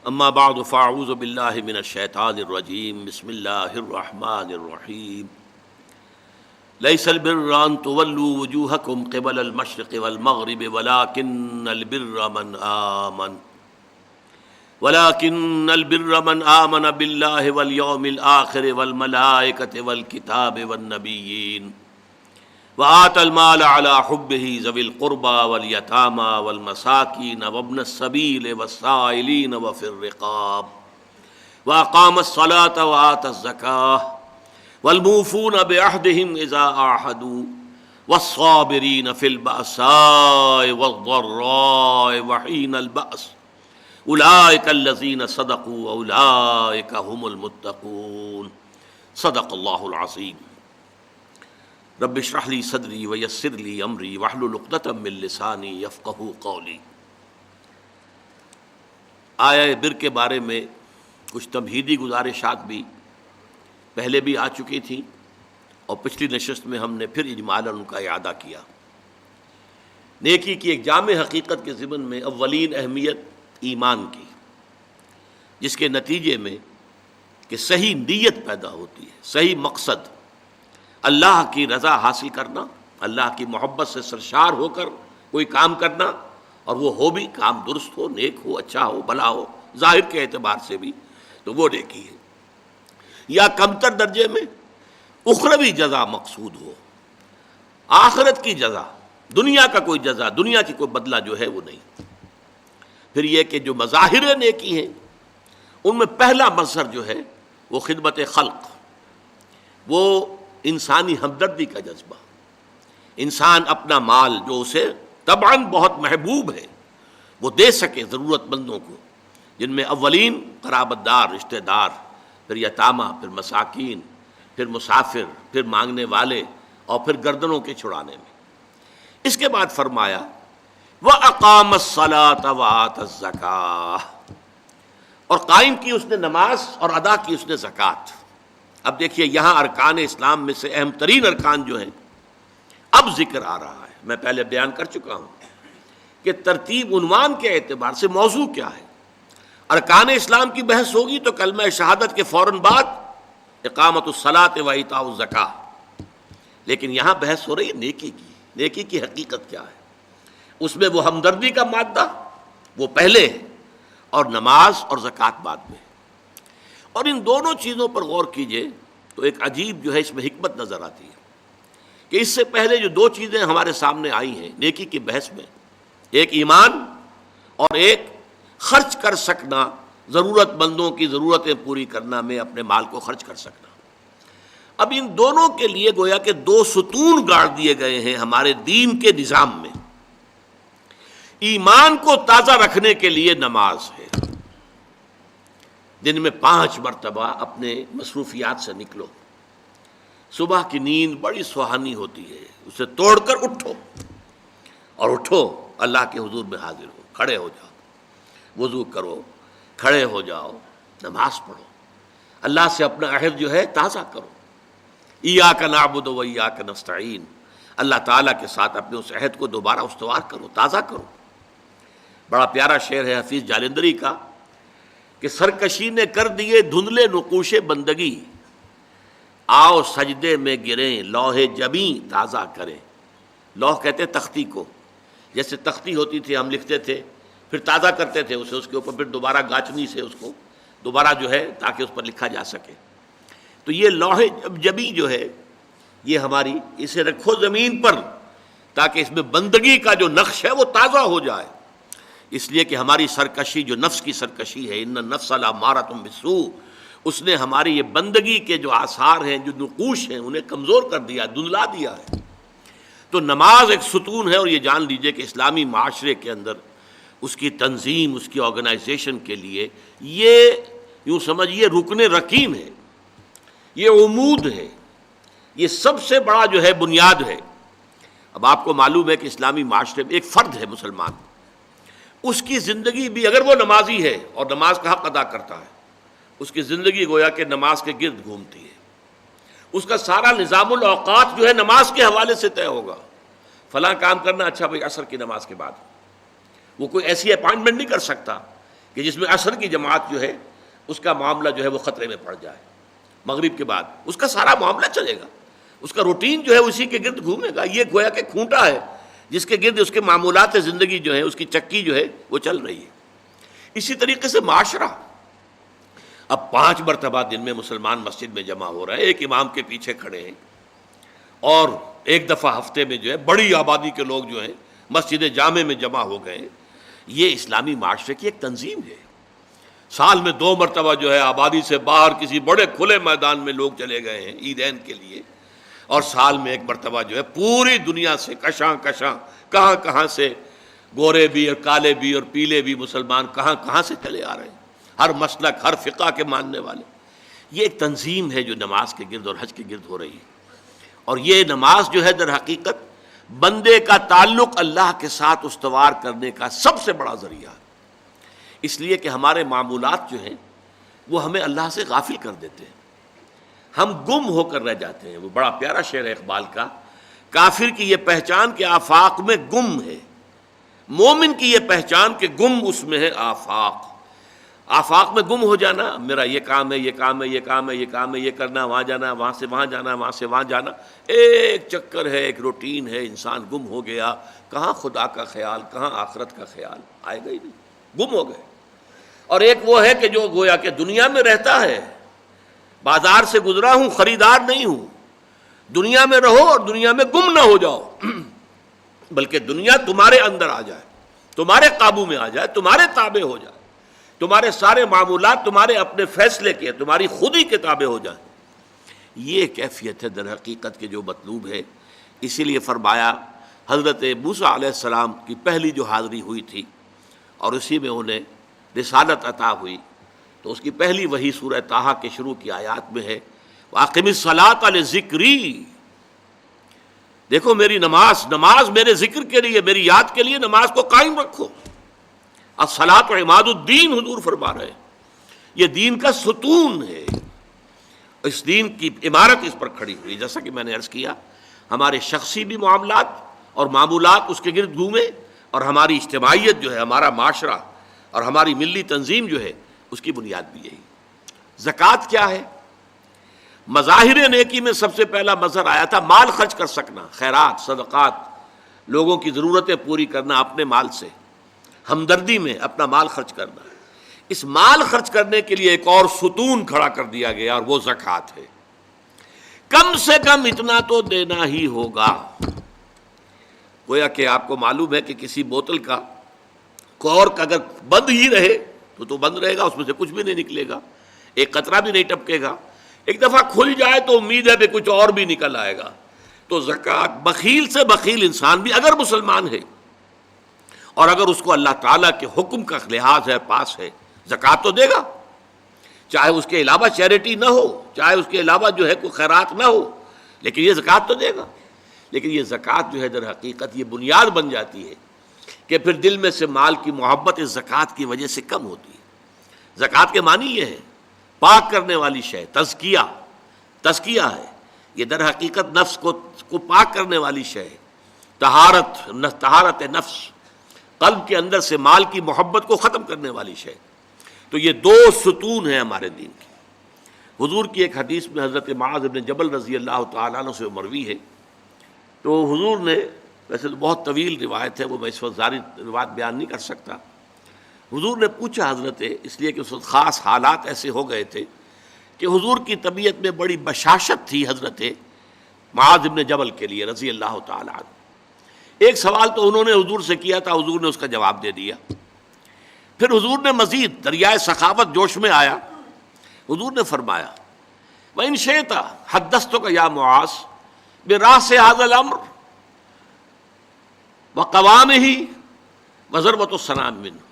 اما بعد فاعوذ باللہ من الشیطان الرجیم بسم اللہ الرحمن الرحیم لیس البر ان تولوا وجوہکم قبل المشرق والمغرب ولكن البر من آمن بالله واليوم الآخر والملائكة والكتاب والنبيين وآتى المال على حبه ذوي القربى واليتامى والمساكين وابن السبيل والسائلين وفي الرقاب وأقام الصلاة وآتى الزكاة والموفون بعهدهم إذا عاهدوا والصابرين في البأساء والضراء وحين البأس اولئک الذین صدقوا واولئک هم المتقون صدق اللہ العظیم رب اشرح لی صدری ویسر لی امری واحلل عقدۃ من لسانی یفقہوا قولی۔ آیہ بر کے بارے میں کچھ تمہیدی گزارشات بھی پہلے بھی آ چکی تھیں اور پچھلی نشست میں ہم نے پھر اجمالاً ان کا اعادہ کیا۔ نیکی کی ایک جامع حقیقت کے ضمن میں اولین اہمیت ایمان کی، جس کے نتیجے میں کہ صحیح نیت پیدا ہوتی ہے، صحیح مقصد اللہ کی رضا حاصل کرنا، اللہ کی محبت سے سرشار ہو کر کوئی کام کرنا، اور وہ ہو بھی کام درست ہو، نیک ہو، اچھا ہو، بھلا ہو، ظاہر کے اعتبار سے بھی تو وہ نیکی ہے، یا کمتر درجے میں اخروی جزا مقصود ہو، آخرت کی جزا، دنیا کا کوئی جزا، دنیا کی کوئی بدلہ جو ہے وہ نہیں۔ پھر یہ کہ جو مظاہر نیکی ہیں ان میں پہلا مظہر جو ہے وہ خدمت خلق، وہ انسانی ہمدردی کا جذبہ، انسان اپنا مال جو اسے طبعاً بہت محبوب ہے وہ دے سکے ضرورت مندوں کو، جن میں اولین قرابت دار، رشتہ دار، پھر یتامہ، پھر مساکین، پھر مسافر، پھر مانگنے والے، اور پھر گردنوں کے چھڑانے میں۔ اس کے بعد فرمایا وَأَقَامَ الصَّلَاةَ وَآتَى الزَّكَاةَ، اور قائم کی اس نے نماز اور ادا کی اس نے زکوٰۃ۔ اب دیکھیے یہاں ارکان اسلام میں سے اہم ترین ارکان جو ہیں اب ذکر آ رہا ہے۔ میں پہلے بیان کر چکا ہوں کہ ترتیب عنوان کے اعتبار سے موضوع کیا ہے۔ ارکان اسلام کی بحث ہوگی تو کلمہ شہادت کے فوراً بعد اقامت الصلاۃ و ایتاء الزکاۃ، لیکن یہاں بحث ہو رہی ہے نیکی کی۔ نیکی کی حقیقت کیا ہے؟ اس میں وہ ہمدردی کا مادہ وہ پہلے ہے، اور نماز اور زکوٰۃ بعد میں۔ اور ان دونوں چیزوں پر غور کیجئے تو ایک عجیب جو ہے اس میں حکمت نظر آتی ہے کہ اس سے پہلے جو دو چیزیں ہمارے سامنے آئی ہیں نیکی کی بحث میں، ایک ایمان اور ایک خرچ کر سکنا، ضرورت مندوں کی ضرورتیں پوری کرنا میں اپنے مال کو خرچ کر سکنا۔ اب ان دونوں کے لیے گویا کہ دو ستون گاڑ دیے گئے ہیں ہمارے دین کے نظام میں۔ ایمان کو تازہ رکھنے کے لیے نماز ہے، دن میں 5 مرتبہ اپنے مصروفیات سے نکلو، صبح کی نیند بڑی سہانی ہوتی ہے، اسے توڑ کر اٹھو، اور اٹھو اللہ کے حضور میں حاضر ہو، کھڑے ہو جاؤ، وضو کرو، کھڑے ہو جاؤ، نماز پڑھو، اللہ سے اپنا عہد جو ہے تازہ کرو، ایاک نعبد و ایاک نستعین، اللہ تعالیٰ کے ساتھ اپنے اس عہد کو دوبارہ استوار کرو، تازہ کرو۔ بڑا پیارا شعر ہے حفیظ جالندری کا کہ سرکشی نے کر دیے دھندلے نقوش بندگی، آؤ سجدے میں گریں لوح جبیں تازہ کریں۔ لوح کہتے ہیں تختی کو، جیسے تختی ہوتی تھی ہم لکھتے تھے، پھر تازہ کرتے تھے اسے، اس کے اوپر پھر دوبارہ گاچنی سے اس کو دوبارہ جو ہے تاکہ اس پر لکھا جا سکے۔ تو یہ لوح جبیں جو ہے یہ ہماری، اسے رکھو زمین پر تاکہ اس میں بندگی کا جو نقش ہے وہ تازہ ہو جائے، اس لیے کہ ہماری سرکشی جو نفس کی سرکشی ہے، ان النفس لامارۃ بالسوء، اس نے ہماری یہ بندگی کے جو آثار ہیں، جو نقوش ہیں، انہیں کمزور کر دیا، دھندلا دیا ہے۔ تو نماز ایک ستون ہے، اور یہ جان لیجئے کہ اسلامی معاشرے کے اندر اس کی تنظیم، اس کی آرگنائزیشن کے لیے یہ یوں سمجھیے رکن رکین ہے، یہ عمود ہے، یہ سب سے بڑا جو ہے بنیاد ہے۔ اب آپ کو معلوم ہے کہ اسلامی معاشرے میں ایک فرد ہے مسلمان، اس کی زندگی بھی اگر وہ نمازی ہے اور نماز کا حق ادا کرتا ہے، اس کی زندگی گویا کہ نماز کے گرد گھومتی ہے، اس کا سارا نظام الاوقات جو ہے نماز کے حوالے سے طے ہوگا۔ فلاں کام کرنا، اچھا بھائی عصر کی نماز کے بعد، وہ کوئی ایسی اپائنٹمنٹ نہیں کر سکتا کہ جس میں عصر کی جماعت جو ہے اس کا معاملہ جو ہے وہ خطرے میں پڑ جائے، مغرب کے بعد اس کا سارا معاملہ چلے گا، اس کا روٹین جو ہے اسی کے گرد گھومے گا. یہ گویا کہ کھونٹا ہے جس کے گرد اس کے معمولات زندگی جو ہے، اس کی چکی جو ہے وہ چل رہی ہے. اسی طریقے سے معاشرہ، اب 5 مرتبہ دن میں مسلمان مسجد میں جمع ہو رہے ہیں، ایک امام کے پیچھے کھڑے ہیں، اور ایک دفعہ ہفتے میں جو ہے بڑی آبادی کے لوگ جو ہیں مسجد جامع میں جمع ہو گئے. یہ اسلامی معاشرے کی ایک تنظیم ہے. سال میں 2 مرتبہ جو ہے آبادی سے باہر کسی بڑے کھلے میدان میں لوگ چلے گئے ہیں عیدین کے لیے، اور سال میں 1 مرتبہ جو ہے پوری دنیا سے کشاں کہاں کہاں سے گورے بھی اور کالے بھی اور پیلے بھی مسلمان کہاں سے چلے آ رہے ہیں، ہر مسلک ہر فقہ کے ماننے والے. یہ ایک تنظیم ہے جو نماز کے گرد اور حج کے گرد ہو رہی ہے. اور یہ نماز جو ہے در حقیقت بندے کا تعلق اللہ کے ساتھ استوار کرنے کا سب سے بڑا ذریعہ ہے. اس لیے کہ ہمارے معمولات جو ہیں وہ ہمیں اللہ سے غافل کر دیتے ہیں، ہم گم ہو کر رہ جاتے ہیں. وہ بڑا پیارا شعر ہے اقبال کا، کافر کی یہ پہچان کہ آفاق میں گم ہے، مومن کی یہ پہچان کہ گم اس میں ہے آفاق. آفاق میں گم ہو جانا، میرا یہ کام ہے، یہ کام ہے، یہ کام ہے، یہ کام ہے، یہ کرنا، وہاں جانا، وہاں سے وہاں جانا، وہاں سے وہاں جانا، ایک چکر ہے، ایک روٹین ہے. انسان گم ہو گیا، کہاں خدا کا خیال، کہاں آخرت کا خیال، آئے گا ہی نہیں، گم ہو گئے. اور ایک وہ ہے کہ جو گویا کہ دنیا میں رہتا ہے، بازار سے گزرا ہوں، خریدار نہیں ہوں. دنیا میں رہو اور دنیا میں گم نہ ہو جاؤ، بلکہ دنیا تمہارے اندر آ جائے، تمہارے قابو میں آ جائے، تمہارے تابع ہو جائے، تمہارے سارے معمولات تمہارے اپنے فیصلے کے، تمہاری خودی کے تابع ہو جائیں. یہ کیفیت ہے در حقیقت کے جو مطلوب ہے. اسی لیے فرمایا حضرت موسیٰ علیہ السلام کی پہلی جو حاضری ہوئی تھی اور اسی میں انہیں رسالت عطا ہوئی، تو اس کی پہلی وحی سورہ طٰہٰ کے شروع کی آیات میں ہے، وَأَقِمِ الصَّلَاةَ لِذِكْرِي. دیکھو میری نماز میرے ذکر کے لیے، میری یاد کے لیے نماز کو قائم رکھو. الصلاۃ عماد الدین، حضور فرما رہے ہیں یہ دین کا ستون ہے. اس دین کی عمارت اس پر کھڑی ہوئی. جیسا کہ میں نے عرض کیا، ہمارے شخصی بھی معاملات اور معمولات اس کے گرد گھومے، اور ہماری اجتماعیت جو ہے، ہمارا معاشرہ اور ہماری ملی تنظیم جو ہے، اس کی بنیاد بھی یہی. زکوٰۃ کیا ہے؟ مظاہر نیکی میں سب سے پہلا مظہر آیا تھا مال خرچ کر سکنا، خیرات، صدقات، لوگوں کی ضرورتیں پوری کرنا اپنے مال سے، ہمدردی میں اپنا مال خرچ کرنا. اس مال خرچ کرنے کے لیے ایک اور ستون کھڑا کر دیا گیا، اور وہ زکوٰۃ ہے. کم سے کم اتنا تو دینا ہی ہوگا. گویا کہ آپ کو معلوم ہے کہ کسی بوتل کا کارک اگر بند ہی رہے تو بند رہے گا، اس میں سے کچھ بھی نہیں نکلے گا، ایک قطرہ بھی نہیں ٹپکے گا. ایک دفعہ کھل جائے تو امید ہے کہ کچھ اور بھی نکل آئے گا. تو زکوٰۃ، بخیل سے بخیل انسان بھی اگر مسلمان ہے اور اگر اس کو اللہ تعالیٰ کے حکم کا لحاظ ہے، پاس ہے، زکوٰۃ تو دے گا. چاہے اس کے علاوہ چیریٹی نہ ہو، چاہے اس کے علاوہ جو ہے کوئی خیرات نہ ہو، لیکن یہ زکوٰۃ تو دے گا. لیکن یہ زکوٰۃ جو ہے در حقیقت یہ بنیاد بن جاتی ہے کہ پھر دل میں سے مال کی محبت اس زکوٰۃ کی وجہ سے کم ہوتی ہے. زکوٰۃ کے معنی یہ ہے پاک کرنے والی شے، تزکیہ ہے. یہ در حقیقت نفس کو پاک کرنے والی شے ہے، طہارت نفس، قلب کے اندر سے مال کی محبت کو ختم کرنے والی شے. تو یہ 2 ستون ہیں ہمارے دین کے. حضور کی ایک حدیث میں حضرت معاذ بن جبل رضی اللہ تعالیٰ عنہ سے مروی ہے، تو حضور نے، ویسے تو بہت طویل روایت ہے، وہ میں اس وقت ساری روایت بیان نہیں کر سکتا. حضور نے پوچھا حضرت، اس لیے کہ اس وقت خاص حالات ایسے ہو گئے تھے کہ حضور کی طبیعت میں بڑی بشاشت تھی حضرت معاذ بن جبل کے لیے رضی اللہ تعالیٰ عنہ. ایک سوال تو انہوں نے حضور سے کیا تھا، حضور نے اس کا جواب دے دیا. پھر حضور نے مزید دریائے سخاوت جوش میں آیا، حضور نے فرمایا وَإِن شِئْتَ حَدَّثْتُكَ يَا مُعَاذ بِرَأْسِ هَذَا الْأَمْرِ وَقَوَامِهِ وَضَرْبَةُ السَّنَامِ مِنْهُ.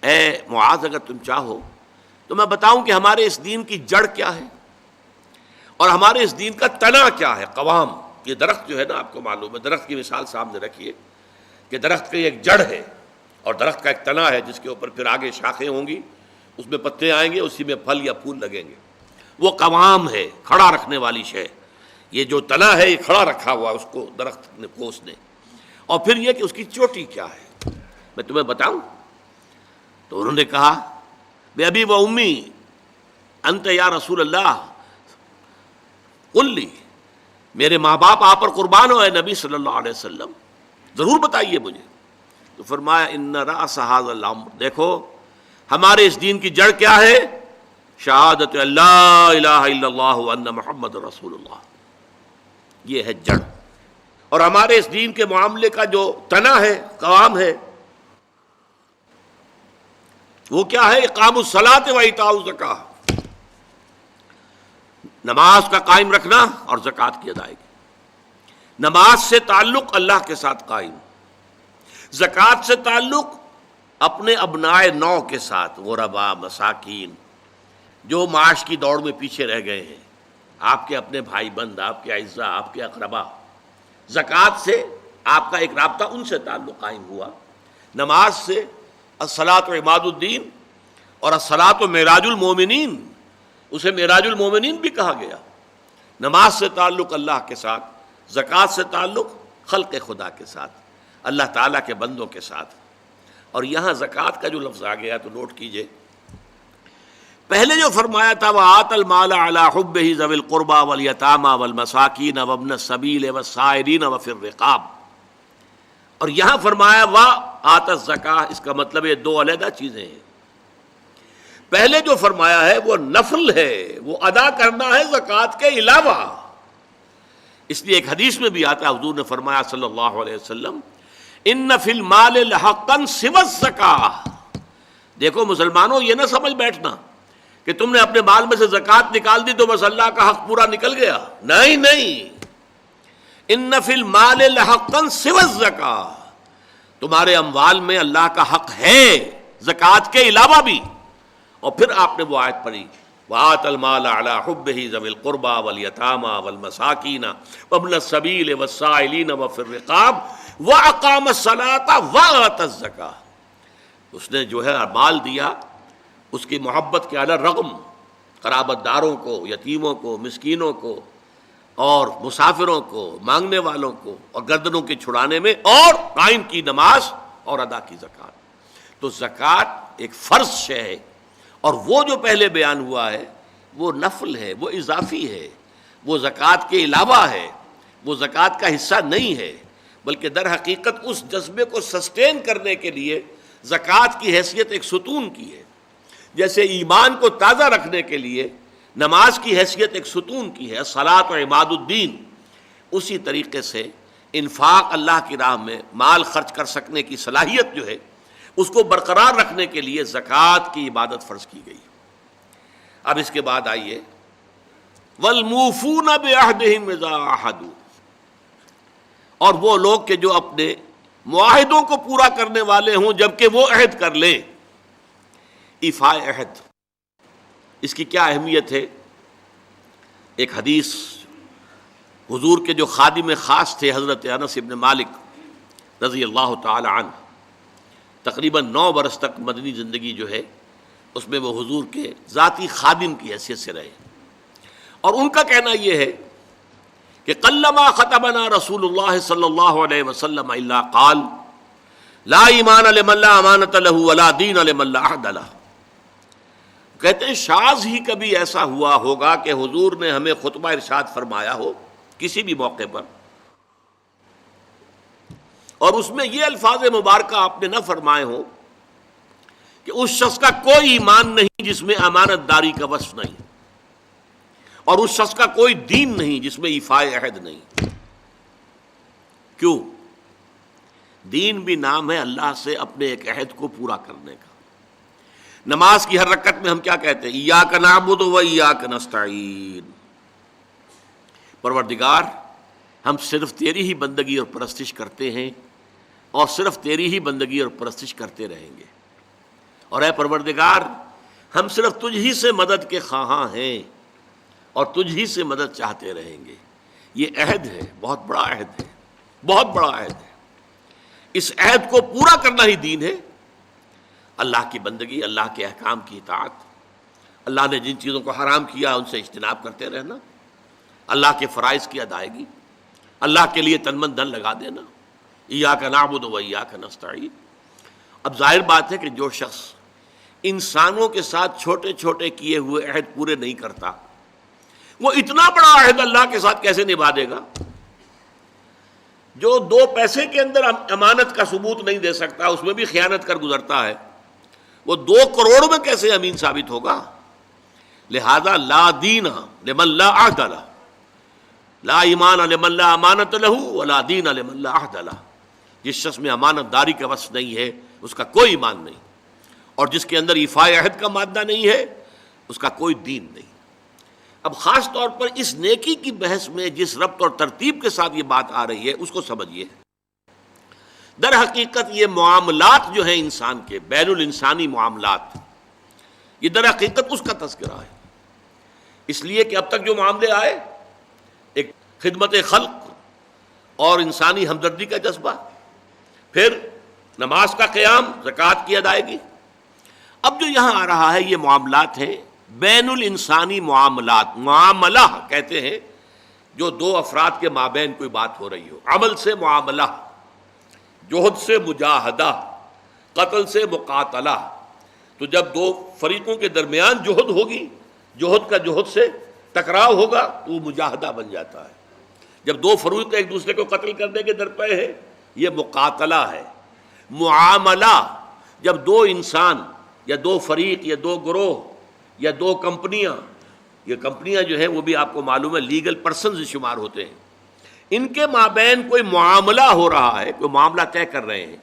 اے معاذ، اگر تم چاہو تو میں بتاؤں کہ ہمارے اس دین کی جڑ کیا ہے اور ہمارے اس دین کا تنا کیا ہے. قوام، یہ درخت جو ہے نا، آپ کو معلوم ہے، درخت کی مثال سامنے رکھیے کہ درخت کی ایک جڑ ہے اور درخت کا ایک تنا ہے جس کے اوپر پھر آگے شاخیں ہوں گی، اس میں پتے آئیں گے، اسی میں پھل یا پھول لگیں گے. وہ قوام ہے، کھڑا رکھنے والی شے. یہ جو تنا ہے یہ کھڑا رکھا ہوا اس کو درخت نے، پوس نے. اور پھر یہ کہ اس کی چوٹی کیا ہے. میں تمہیں بتاؤں، تو انہوں نے کہا بے ابی و امی انت یا رسول اللہ قل لی، میرے ماں باپ آپ پر قربان ہو اے نبی صلی اللہ علیہ وسلم، ضرور بتائیے مجھے۔ تو فرمایا ان رأس ھذا الامر، دیکھو ہمارے اس دین کی جڑ کیا ہے؟ شہادت اللہ الہ الا اللہ وان محمد رسول اللہ، یہ ہے جڑ۔ اور ہمارے اس دین کے معاملے کا جو تنا ہے، قوام ہے، وہ کیا ہے؟ اقام الصلاۃ و ایتاء الزکاۃ، نماز کا قائم رکھنا اور زکوٰۃ کی ادائیگی۔ نماز سے تعلق اللہ کے ساتھ قائم، زکوٰۃ سے تعلق اپنے ابناء نو کے ساتھ، غربا، مساکین، جو معاش کی دوڑ میں پیچھے رہ گئے ہیں، آپ کے اپنے بھائی بند، آپ کے اعزاء، آپ کے اقربا، زکوٰۃ سے آپ کا ایک رابطہ ان سے تعلق قائم ہوا۔ نماز سے الصلاۃ عماد الدین، اور الصلاۃ معراج المومنین، اسے معراج المومنین بھی کہا گیا۔ نماز سے تعلق اللہ کے ساتھ، زکوٰۃ سے تعلق خلق خدا کے ساتھ، اللہ تعالیٰ کے بندوں کے ساتھ۔ اور یہاں زکوٰۃ کا جو لفظ آ گیا تو نوٹ کیجئے، پہلے جو فرمایا تھا وَآتَى الْمَالَ عَلَىٰ حُبِّهِ ذَوِي الْقُرْبَىٰ وَالْيَتَامَىٰ وَالْمَسَاكِينَ وَابْنَ السَّبِيلِ وَالسَّائِلِينَ وَفِي الرِّقَابِ، اور یہاں فرمایا وَآتَى الزَّكَاةَ، اس کا مطلب یہ دو علیحدہ چیزیں ہیں۔ پہلے جو فرمایا ہے وہ نفل ہے، وہ ادا کرنا ہے زکوٰۃ کے علاوہ۔ اس لیے ایک حدیث میں بھی آتا ہے، حضور نے فرمایا صلی اللہ علیہ وسلم ان فی المال لحقا سوى الزکاۃ، دیکھو مسلمانوں یہ نہ سمجھ بیٹھنا کہ تم نے اپنے مال میں سے زکوٰۃ نکال دی تو بس اللہ کا حق پورا نکل گیا، نہیں نہیں، ان فی المال لحقا سوى الزکاۃ، تمہارے اموال میں اللہ کا حق ہے زکوٰۃ کے علاوہ بھی۔ اور پھر آپ نے وہ آیت پڑھی وَآتَى الْمَالَ عَلَىٰ حُبِّهِ ذَوِي الْقُرْبَىٰ وَالْيَتَامَىٰ وَالْمَسَاكِينَ وَابْنَ السَّبِيلِ وَالسَّائِلِينَ وَفِي الرِّقَابِ وَأَقَامَ الصَّلَاةَ وَآتَى الزَّكَاةَ، اس نے جو ہے مال دیا اس کی محبت کے علی رغم قرابت داروں کو، یتیموں کو، مسکینوں کو، اور مسافروں کو، مانگنے والوں کو، اور گردنوں کے چھڑانے میں، اور قائم کی نماز اور ادا کی زکوٰۃ۔ تو زکوٰۃ ایک فرض شے ہے، اور وہ جو پہلے بیان ہوا ہے وہ نفل ہے، وہ اضافی ہے، وہ زکوٰۃ کے علاوہ ہے، وہ زکوٰۃ کا حصہ نہیں ہے، بلکہ در حقیقت اس جذبے کو سسٹین کرنے کے لیے زکوٰۃ کی حیثیت ایک ستون کی ہے، جیسے ایمان کو تازہ رکھنے کے لیے نماز کی حیثیت ایک ستون کی ہے، الصلاۃ و عماد الدین، اسی طریقے سے انفاق اللہ کی راہ میں مال خرچ کر سکنے کی صلاحیت جو ہے اس کو برقرار رکھنے کے لیے زکوٰۃ کی عبادت فرض کی گئی۔ اب اس کے بعد آئیے وَالْمُوفُونَ بِعَهْدِهِمْ إِذَا عَاهَدُوا، اور وہ لوگ کہ جو اپنے معاہدوں کو پورا کرنے والے ہوں جبکہ وہ عہد کر لیں۔ ایفاء عہد، اس کی کیا اہمیت ہے؟ ایک حدیث حضور کے جو خادم خاص تھے حضرت انس بن مالک رضی اللہ تعالی عنہ، تقریباً 9 برس تک مدنی زندگی جو ہے اس میں وہ حضور کے ذاتی خادم کی حیثیت سے رہے، اور ان کا کہنا یہ ہے کہ قلما خطبنا رسول اللہ صلی اللہ علیہ وسلم الا قال لا ایمان لمن لا امانۃ له ولا دین لمن لا عہد له، کہتے ہیں شاذ ہی کبھی ایسا ہوا ہوگا کہ حضور نے ہمیں خطبہ ارشاد فرمایا ہو کسی بھی موقع پر، اور اس میں یہ الفاظ مبارکہ آپ نے نہ فرمائے ہوں کہ اس شخص کا کوئی ایمان نہیں جس میں امانت داری کا وصف نہیں، اور اس شخص کا کوئی دین نہیں جس میں ایفاء عہد نہیں۔ کیوں؟ دین بھی نام ہے اللہ سے اپنے ایک عہد کو پورا کرنے کا۔ نماز کی ہر رکعت میں ہم کیا کہتے ہیں؟ ایاک نعبد و ایاک نستعین، پروردگار ہم صرف تیری ہی بندگی اور پرستش کرتے ہیں، اور صرف تیری ہی بندگی اور پرستش کرتے رہیں گے، اور اے پروردگار ہم صرف تجھ ہی سے مدد کے خواہاں ہیں اور تجھ ہی سے مدد چاہتے رہیں گے۔ یہ عہد ہے، بہت بڑا عہد ہے، بہت بڑا عہد ہے۔ اس عہد کو پورا کرنا ہی دین ہے، اللہ کی بندگی، اللہ کے احکام کی اطاعت، اللہ نے جن چیزوں کو حرام کیا ان سے اجتناب کرتے رہنا، اللہ کے فرائض کی ادائیگی، اللہ کے لیے تن من دھن لگا دینا، ایاک نعبد و ایاک نستعین۔ اب ظاہر بات ہے کہ جو شخص انسانوں کے ساتھ چھوٹے چھوٹے کیے ہوئے عہد پورے نہیں کرتا، وہ اتنا بڑا عہد اللہ کے ساتھ کیسے نبھا دے گا؟ جو 2 پیسے کے اندر امانت کا ثبوت نہیں دے سکتا، اس میں بھی خیانت کر گزرتا ہے، وہ 2 کروڑ میں کیسے امین ثابت ہوگا؟ لہذا لا دین لمن لا عہد لہ، لا ایمان لمن لا امانت لہ ولا دین لمن لا عہد لہ۔ جس شخص میں امانت داری کا وصف نہیں ہے اس کا کوئی ایمان نہیں، اور جس کے اندر ایفاء عہد کا مادہ نہیں ہے اس کا کوئی دین نہیں۔ اب خاص طور پر اس نیکی کی بحث میں جس ربط اور ترتیب کے ساتھ یہ بات آ رہی ہے اس کو سمجھیے۔ در حقیقت یہ معاملات جو ہیں انسان کے، بین الانسانی معاملات، یہ در حقیقت اس کا تذکرہ ہے، اس لیے کہ اب تک جو معاملے آئے، ایک خدمت خلق اور انسانی ہمدردی کا جذبہ، پھر نماز کا قیام، زکوٰۃ کی ادائیگی۔ اب جو یہاں آ رہا ہے یہ معاملات ہیں بین الانسانی معاملات۔ معاملہ کہتے ہیں جو 2 افراد کے مابین کوئی بات ہو رہی ہو، عمل سے معاملہ، جوہد سے مجاہدہ، قتل سے مقاتلہ۔ تو جب 2 فریقوں کے درمیان جوہد ہوگی، جوہد کا جوہد سے ٹکراؤ ہوگا تو وہ مجاہدہ بن جاتا ہے۔ جب 2 فریق ایک دوسرے کو قتل کرنے کے درپے ہیں یہ مقاتلہ ہے۔ معاملہ جب 2 انسان یا 2 فریق یا 2 گروہ یا 2 کمپنیاں، یہ کمپنیاں جو ہیں وہ بھی آپ کو معلوم ہے لیگل پرسنز شمار ہوتے ہیں، ان کے مابین کوئی معاملہ ہو رہا ہے، کوئی معاملہ طے کر رہے ہیں،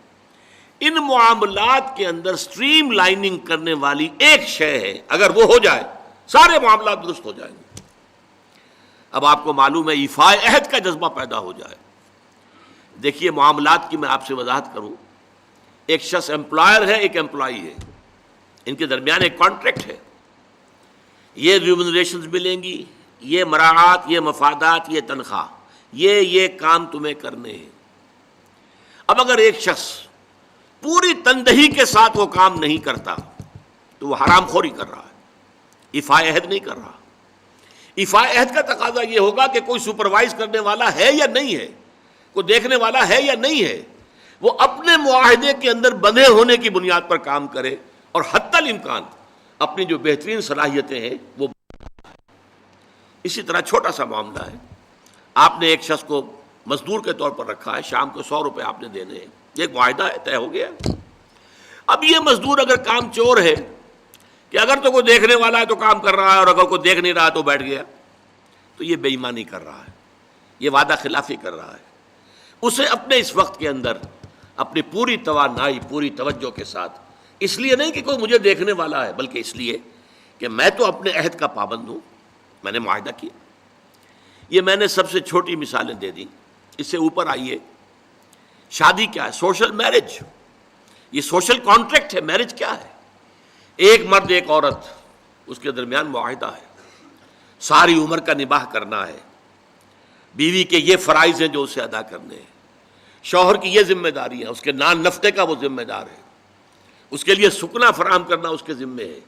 ان معاملات کے اندر سٹریم لائننگ کرنے والی ایک شے ہے، اگر وہ ہو جائے سارے معاملات درست ہو جائیں گے۔ اب آپ کو معلوم ہے ایفاء عہد کا جذبہ پیدا ہو جائے۔ دیکھیے معاملات کی میں آپ سے وضاحت کروں، ایک شخص امپلائر ہے، ایک امپلائی ہے، ان کے درمیان ایک کانٹریکٹ ہے، یہ ریمونریشنز ملیں گی، یہ مراعات، یہ مفادات، یہ تنخواہ، یہ کام تمہیں کرنے ہیں۔ اب اگر ایک شخص پوری تندہی کے ساتھ وہ کام نہیں کرتا تو وہ حرام خوری کر رہا ہے، ایفاء عہد نہیں کر رہا۔ ایفاء عہد کا تقاضا یہ ہوگا کہ کوئی سپروائز کرنے والا ہے یا نہیں ہے، کوئی دیکھنے والا ہے یا نہیں ہے، وہ اپنے معاہدے کے اندر بندھے ہونے کی بنیاد پر کام کرے، اور حتی الامکان اپنی جو بہترین صلاحیتیں ہیں وہ۔ اسی طرح چھوٹا سا معاملہ ہے، آپ نے ایک شخص کو مزدور کے طور پر رکھا ہے، شام کو 100 روپے آپ نے دینے ہیں، یہ ایک معاہدہ ہے، طے ہو گیا۔ اب یہ مزدور اگر کام چور ہے کہ اگر تو کوئی دیکھنے والا ہے تو کام کر رہا ہے اور اگر کوئی دیکھ نہیں رہا تو بیٹھ گیا، تو یہ بے ایمانی کر رہا ہے، یہ وعدہ خلافی کر رہا ہے۔ اسے اپنے اس وقت کے اندر اپنی پوری توانائی، پوری توجہ کے ساتھ، اس لیے نہیں کہ کوئی مجھے دیکھنے والا ہے بلکہ اس لیے کہ میں تو اپنے عہد کا پابند ہوں، میں نے معاہدہ کیا۔ یہ میں نے سب سے چھوٹی مثالیں دے دیں، اس سے اوپر آئیے، شادی کیا ہے؟ سوشل میرج، یہ سوشل کانٹریکٹ ہے۔ میرج کیا ہے؟ ایک مرد ایک عورت، اس کے درمیان معاہدہ ہے، ساری عمر کا نباہ کرنا ہے، بیوی کے یہ فرائض ہیں جو اسے ادا کرنے ہیں، شوہر کی یہ ذمہ داری ہے، اس کے نان نفقے کا وہ ذمہ دار ہے، اس کے لیے سکنا فراہم کرنا اس کے ذمے ہے،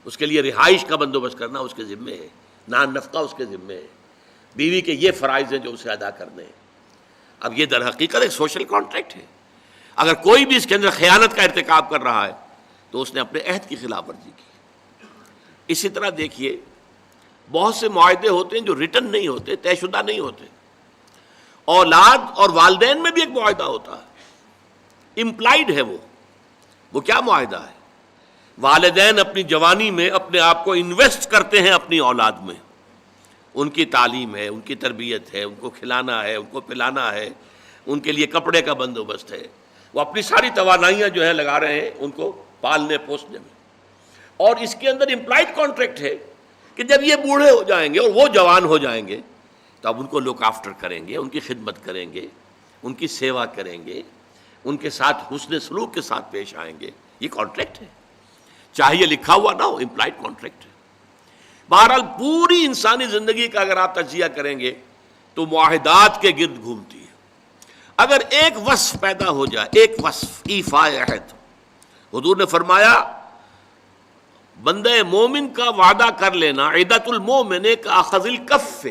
اس کے لیے رہائش کا بندوبست کرنا اس کے ذمے ہے، نان نفقہ اس کے ذمے ہے، بیوی کے یہ فرائض ہیں جو اسے ادا کرنے ہیں۔ اب یہ در حقیقت ایک سوشل کانٹریکٹ ہے۔ اگر کوئی بھی اس کے اندر خیانت کا ارتکاب کر رہا ہے تو اس نے اپنے عہد کی خلاف ورزی کی۔ اسی طرح دیکھیے بہت سے معاہدے ہوتے ہیں جو ریٹن نہیں ہوتے، طے شدہ نہیں ہوتے۔ اولاد اور والدین میں بھی ایک معاہدہ ہوتا ہے، امپلائڈ ہے وہ کیا معاہدہ ہے؟ والدین اپنی جوانی میں اپنے آپ کو انویسٹ کرتے ہیں اپنی اولاد میں، ان کی تعلیم ہے، ان کی تربیت ہے، ان کو کھلانا ہے، ان کو پلانا ہے، ان کے لیے کپڑے کا بندوبست ہے، وہ اپنی ساری توانائیاں جو ہیں لگا رہے ہیں ان کو پالنے پوسنے میں۔ اور اس کے اندر امپلائڈ کانٹریکٹ ہے کہ جب یہ بوڑھے ہو جائیں گے اور وہ جوان ہو جائیں گے تو اب ان کو لک آفٹر کریں گے، ان کی خدمت کریں گے، ان کی سیوا کریں گے، ان کے ساتھ حسن سلوک کے ساتھ پیش آئیں گے۔ یہ کانٹریکٹ ہے، چاہے یہ لکھا ہوا نہ ہو، امپلائڈ کانٹریکٹ ہے۔ بہرحال پوری انسانی زندگی کا اگر آپ تجزیہ کریں گے تو معاہدات کے گرد گھومتی ہے۔ اگر ایک وصف پیدا ہو جائے، ایک وصف ایفاء عہد، حضور نے فرمایا بندہ مومن کا وعدہ کر لینا عدت المومن کا اخذ الکف،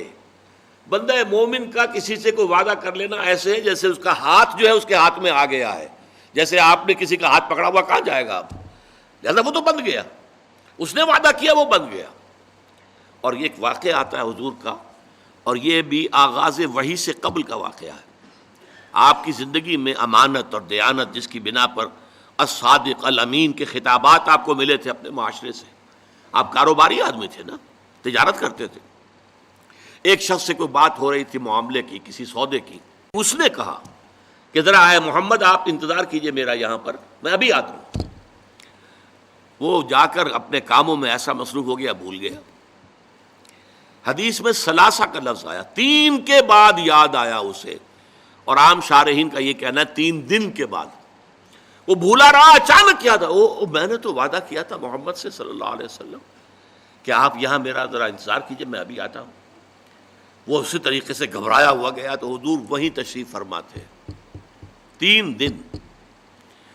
بندہ مومن کا کسی سے کوئی وعدہ کر لینا ایسے ہے جیسے اس کا ہاتھ جو ہے اس کے ہاتھ میں آ گیا ہے، جیسے آپ نے کسی کا ہاتھ پکڑا ہوا کہاں جائے گا آپ، لہذا وہ تو بن گیا، اس نے وعدہ کیا وہ بن گیا۔ اور یہ ایک واقعہ آتا ہے حضور کا، اور یہ بھی آغاز وحی سے قبل کا واقعہ ہے۔ آپ کی زندگی میں امانت اور دیانت، جس کی بنا پر الصادق الامین کے خطابات آپ کو ملے تھے اپنے معاشرے سے، آپ کاروباری آدمی تھے نا، تجارت کرتے تھے۔ ایک شخص سے کوئی بات ہو رہی تھی معاملے کی، کسی سودے کی، اس نے کہا کہ ذرا آئے محمد آپ انتظار کیجئے میرا یہاں پر، میں ابھی آتا ہوں۔ وہ جا کر اپنے کاموں میں ایسا مصروف ہو گیا، بھول گیا۔ حدیث میں ثلاثہ کا لفظ آیا، 3 کے بعد یاد آیا اسے، اور عام شارحین کا یہ کہنا ہے 3 دن کے بعد۔ وہ بھولا رہا، اچانک یاد آیا، میں نے تو وعدہ کیا تھا محمد سے صلی اللہ علیہ وسلم کہ آپ یہاں میرا ذرا انتظار کیجئے، میں ابھی آتا ہوں۔ وہ اسی طریقے سے گھبرایا ہوا گیا تو حضور وہیں تشریف فرما تھے۔ 3 دن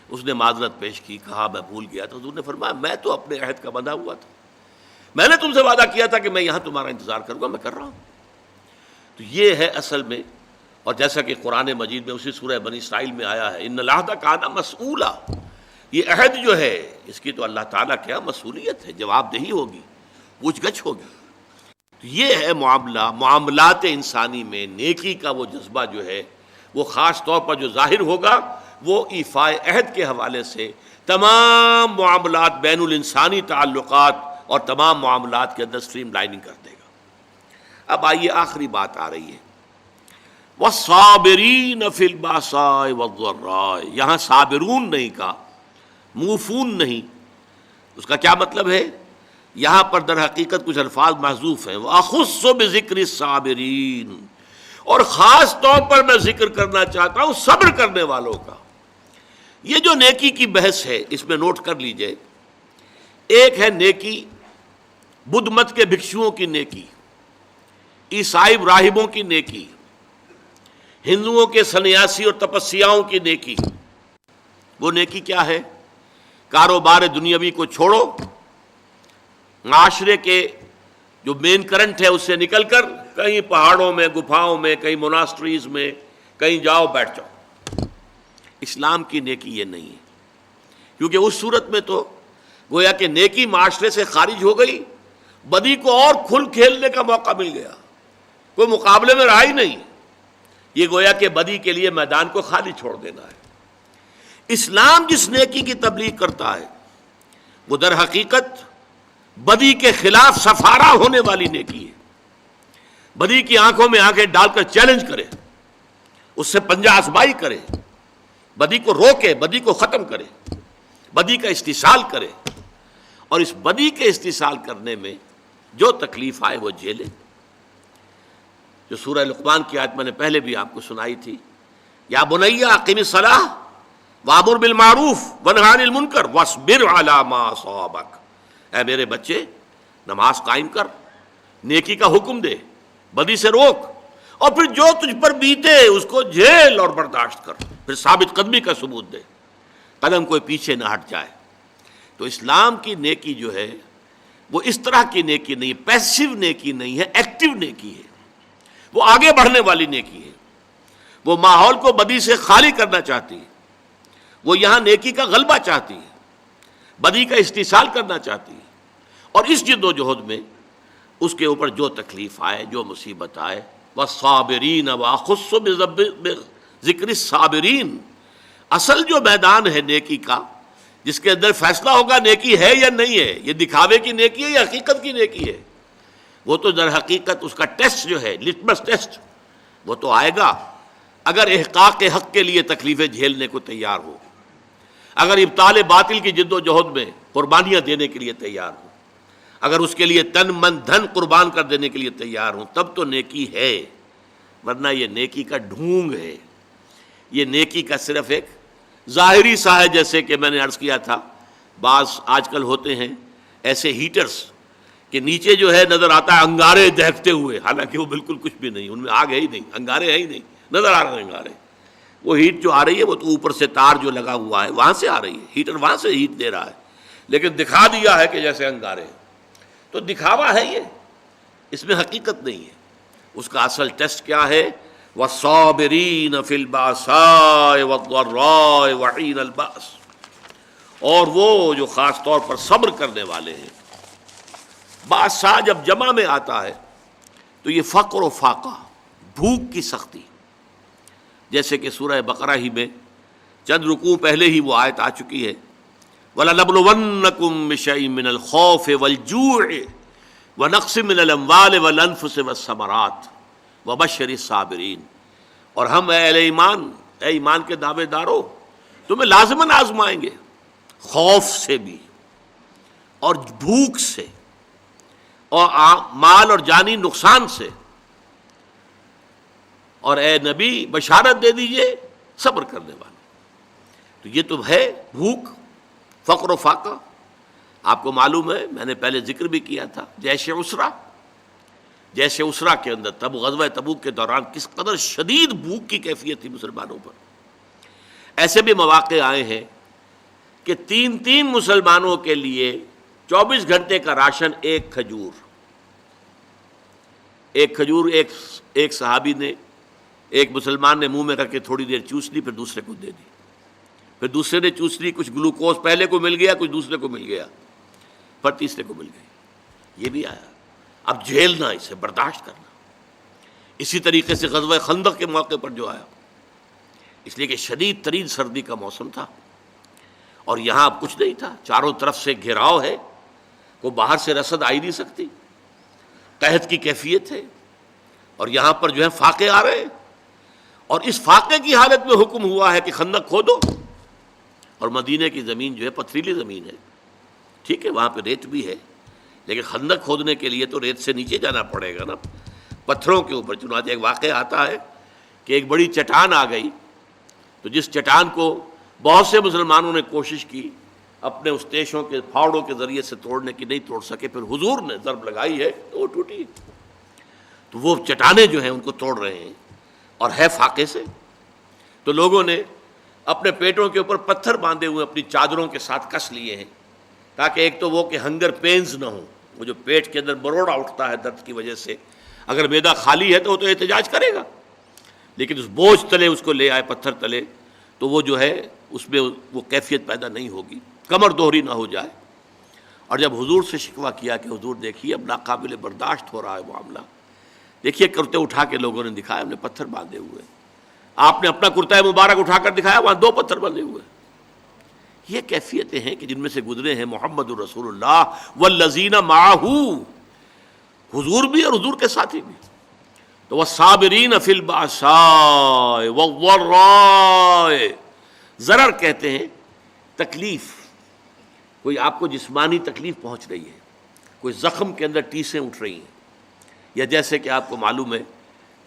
اس نے معذرت پیش کی، کہا میں بھول گیا تو حضور نے فرمایا میں تو اپنے عہد کا بندھا ہوا تھا، میں نے تم سے وعدہ کیا تھا کہ میں یہاں تمہارا انتظار کروں گا، میں کر رہا ہوں۔ تو یہ ہے اصل میں، اور جیسا کہ قرآن مجید میں اسی سورہ بنی اسرائیل میں آیا ہے، ان العہد کان مسئولا، یہ عہد جو ہے اس کی تو اللہ تعالیٰ کیا مسئولیت ہے، جواب دہی ہوگی، پوچھ گچھ ہوگی۔ تو یہ ہے معاملات انسانی میں نیکی کا وہ جذبہ جو ہے، وہ خاص طور پر جو ظاہر ہوگا وہ ایفاء عہد کے حوالے سے تمام معاملات، بین الانسانی تعلقات اور تمام معاملات کے اندر سٹریم لائننگ کر دے گا۔ اب آئیے آخری بات آ رہی ہے، وَالصَّابِرِينَ فِي الْبَأْسَاءِ وَالضَّرَّاءِ، یہاں صابرون نہیں کہا، موفون نہیں۔ اس کا کیا مطلب ہے؟ یہاں پر در حقیقت کچھ الفاظ محذوف ہیں، وَأَخُصُّ بِذِكْرِ الصَّابِرِينَ، اور خاص طور پر میں ذکر کرنا چاہتا ہوں صبر کرنے والوں کا۔ یہ جو نیکی کی بحث ہے اس میں نوٹ کر لیجئے، ایک ہے نیکی بدھ مت کے بھکشوؤں کی نیکی، عیسائی راہبوں کی نیکی، ہندوؤں کے سنیاسی اور تپسیاؤں کی نیکی۔ وہ نیکی کیا ہے؟ کاروبار دنیاوی کو چھوڑو، معاشرے کے جو مین کرنٹ ہے اس سے نکل کر کہیں پہاڑوں میں، گپھاؤں میں، کہیں موناسٹریز میں، کہیں جاؤ بیٹھ جاؤ۔ اسلام کی نیکی یہ نہیں ہے، کیونکہ اس صورت میں تو گویا کہ نیکی معاشرے سے خارج ہو گئی، بدی کو اور کھل کھیلنے کا موقع مل گیا، کوئی مقابلے میں رہا ہی نہیں۔ یہ گویا کہ بدی کے لیے میدان کو خالی چھوڑ دینا ہے۔ اسلام جس نیکی کی تبلیغ کرتا ہے وہ در حقیقت بدی کے خلاف سفارہ ہونے والی نیکی ہے۔ بدی کی آنکھوں میں آنکھیں ڈال کر چیلنج کرے، اس سے پنجہ آزمائی کرے، بدی کو روکے، بدی کو ختم کرے، بدی کا استحصال کرے، اور اس بدی کے استحصال کرنے میں جو تکلیف آئے وہ جھیلے۔ جو سورہ لقمان کی آیت میں نے پہلے بھی آپ کو سنائی تھی، یا بنی اقم الصلاۃ وامر بالمعروف وانہ عن المنکر واصبر علی ما اصابک، اے میرے بچے نماز قائم کر، نیکی کا حکم دے، بدی سے روک، اور پھر جو تجھ پر بیتے اس کو جھیل اور برداشت کر، پھر ثابت قدمی کا ثبوت دے، قدم کوئی پیچھے نہ ہٹ جائے۔ تو اسلام کی نیکی جو ہے وہ اس طرح کی نیکی نہیں، پیسیو نیکی نہیں ہے، ایکٹیو نیکی ہے، وہ آگے بڑھنے والی نیکی ہے، وہ ماحول کو بدی سے خالی کرنا چاہتی ہے، وہ یہاں نیکی کا غلبہ چاہتی ہے، بدی کا استحصال کرنا چاہتی ہے، اور اس جد و جہد میں اس کے اوپر جو تکلیف آئے، جو مصیبت آئے، والصابرین وأخص بذکر الصابرین، اصل جو میدان ہے نیکی کا، جس کے اندر فیصلہ ہوگا نیکی ہے یا نہیں ہے، یہ دکھاوے کی نیکی ہے یا حقیقت کی نیکی ہے، وہ تو در حقیقت اس کا ٹیسٹ جو ہے، لٹمس ٹیسٹ، وہ تو آئے گا اگر احقاق حق کے لیے تکلیفیں جھیلنے کو تیار ہو، اگر ابطال باطل کی جد و جہد میں قربانیاں دینے کے لیے تیار ہو، اگر اس کے لیے تن من دھن قربان کر دینے کے لیے تیار ہوں، تب تو نیکی ہے، ورنہ یہ نیکی کا ڈھونگ ہے، یہ نیکی کا صرف ایک ظاہری سا ہے۔ جیسے کہ میں نے عرض کیا تھا، بعض آج کل ہوتے ہیں ایسے ہیٹرز کہ نیچے جو ہے نظر آتا ہے انگارے دہکتے ہوئے، حالانکہ وہ بالکل کچھ بھی نہیں، ان میں آگ ہے ہی نہیں، انگارے ہے ہی نہیں، نظر آ رہے ہیں انگارے۔ وہ ہیٹ جو آ رہی ہے وہ تو اوپر سے تار جو لگا ہوا ہے وہاں سے آ رہی ہے، ہیٹر وہاں سے ہیٹ دے رہا ہے، لیکن دکھا دیا ہے کہ جیسے انگارے ہیں۔ تو دکھاوا ہے یہ، اس میں حقیقت نہیں ہے۔ اس کا اصل ٹیسٹ کیا ہے؟ وَالصَّابِرِينَ فِي الْبَأْسَاءِ وَالضَّرَّاءِ وَحِينَ الْبَأْسِ، اور وہ جو خاص طور پر صبر کرنے والے ہیں۔ بادشاہ جب جمع میں آتا ہے تو یہ فقر و فاقہ، بھوک کی سختی، جیسے کہ سورہ بقرہ ہی میں چند رکوع پہلے ہی وہ آیت آ چکی ہے، وَلَنَبْلُوَنَّكُم بِشَيْءٍ مِّنَ الْخَوْفِ وَالْجُوعِ وَنَقْصٍ مِّنَ الْأَمْوَالِ وَالْأَنفُسِ وَالثَّمَرَاتِ وَبَشِّرِ الصَّابِرِينَ۔ اور ہم اے اہل ایمان، اے ایمان کے دعوے دارو، تمہیں لازماً آزمائیں گے، خوف سے بھی اور بھوک سے اور مال اور جانی نقصان سے، اور اے نبی بشارت دے دیجئے صبر کرنے والے۔ تو یہ تو ہے بھوک، فقر و فاقہ۔ آپ کو معلوم ہے، میں نے پہلے ذکر بھی کیا تھا، جیش اسرا کے اندر تب غزوہ تبوک کے دوران کس قدر شدید بھوک کی کیفیت تھی مسلمانوں پر۔ ایسے بھی مواقع آئے ہیں کہ تین مسلمانوں کے لیے 24 گھنٹے کا راشن ایک کھجور ایک صحابی نے، ایک مسلمان نے منہ میں کر کے تھوڑی دیر چوس لی، پھر دوسرے کو دے دی، پھر دوسرے نے چوس لی، کچھ گلوکوز پہلے کو مل گیا، کچھ دوسرے کو مل گیا، پھر تیسرے کو مل گئی۔ یہ بھی آیا۔ اب جھیلنا، اسے برداشت کرنا۔ اسی طریقے سے غزوہ خندق کے موقع پر جو آیا، اس لیے کہ شدید ترین سردی کا موسم تھا اور یہاں اب کچھ نہیں تھا، چاروں طرف سے گھیراؤ ہے، کوئی باہر سے رسد آئی نہیں سکتی، قحط کی کیفیت ہے، اور یہاں پر جو ہے فاقے آ رہے ہیں، اور اس فاقے کی حالت میں حکم ہوا ہے کہ خندق کھودو۔ اور مدینے کی زمین جو ہے پتھریلی زمین ہے، ٹھیک ہے، وہاں پہ ریت بھی ہے، لیکن خندق کھودنے کے لیے تو ریت سے نیچے جانا پڑے گا نا، پتھروں کے اوپر۔ چنانچہ ایک واقعہ آتا ہے کہ ایک بڑی چٹان آ گئی، تو جس چٹان کو بہت سے مسلمانوں نے کوشش کی اپنے اس تیشوں کے پھاوڑوں کے ذریعے سے توڑنے کی، نہیں توڑ سکے، پھر حضور نے ضرب لگائی ہے تو وہ ٹوٹی۔ تو وہ چٹانیں جو ہیں ان کو توڑ رہے ہیں، اور ہے فاقے سے۔ تو لوگوں نے اپنے پیٹوں کے اوپر پتھر باندھے ہوئے اپنی چادروں کے ساتھ کس لیے ہیں، تاکہ ایک تو وہ کہ ہنگر پینز نہ ہوں، وہ جو پیٹ کے اندر بروڑا اٹھتا ہے درد کی وجہ سے، اگر معدہ خالی ہے تو وہ تو احتجاج کرے گا، لیکن اس بوجھ تلے اس کو لے آئے پتھر تلے، تو وہ جو ہے اس میں وہ کیفیت پیدا نہیں ہوگی، کمر دوہری نہ ہو جائے۔ اور جب حضور سے شکوہ کیا کہ حضور دیکھیے اب ناقابل برداشت ہو رہا ہے معاملہ، دیکھیے کرتے اٹھا کے لوگوں نے دکھایا، ہم نے پتھر باندھے ہوئے، آپ نے اپنا کرتا مبارک اٹھا کر دکھایا، وہاں 2 پتھر بندھے ہوئے۔ یہ کیفیتیں ہیں کہ جن میں سے گزرے ہیں محمد الرسول اللہ والذین معہ، حضور بھی اور حضور کے ساتھی بھی۔ تو والصابرین فی البأساء والضراء، ضرر کہتے ہیں تکلیف، کوئی آپ کو جسمانی تکلیف پہنچ رہی ہے، کوئی زخم کے اندر ٹیسیں اٹھ رہی ہیں، یا جیسے کہ آپ کو معلوم ہے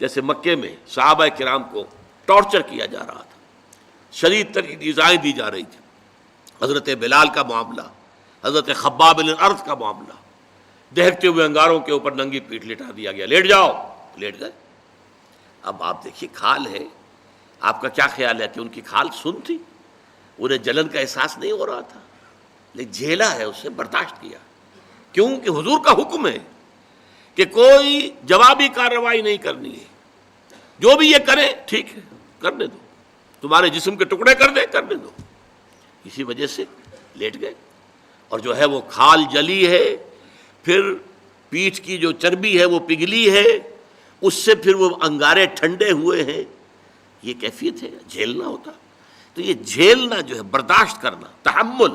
جیسے مکے میں صحابہ کرام کو ٹارچر کیا جا رہا تھا، شدید ترین ایذائیں دی جا رہی تھی، حضرت بلال کا معاملہ، حضرت خباب بن الارض کا معاملہ، دہکتے ہوئے انگاروں کے اوپر ننگی پیٹھ لٹا دیا گیا، لیٹ جاؤ، لیٹ گئے۔ اب آپ دیکھیے کھال ہے، آپ کا کیا خیال ہے کہ ان کی کھال سن تھی؟ انہیں جلن کا احساس نہیں ہو رہا تھا، لیکن جھیلا ہے، اسے برداشت کیا، کیوں کہ حضور کا حکم ہے کہ کوئی جوابی کارروائی نہیں کرنی ہے، جو بھی یہ کرے ٹھیک ہے کرنے دو، تمہارے جسم کے ٹکڑے کر دے کرنے دو۔ اسی وجہ سے لیٹ گئے، اور جو ہے وہ کھال جلی ہے، پھر پیٹھ کی جو چربی ہے وہ پگھلی ہے، اس سے پھر وہ انگارے ٹھنڈے ہوئے ہیں، یہ کیفیت ہے، جھیلنا ہوتا۔ تو یہ جھیلنا جو ہے برداشت کرنا، تحمل،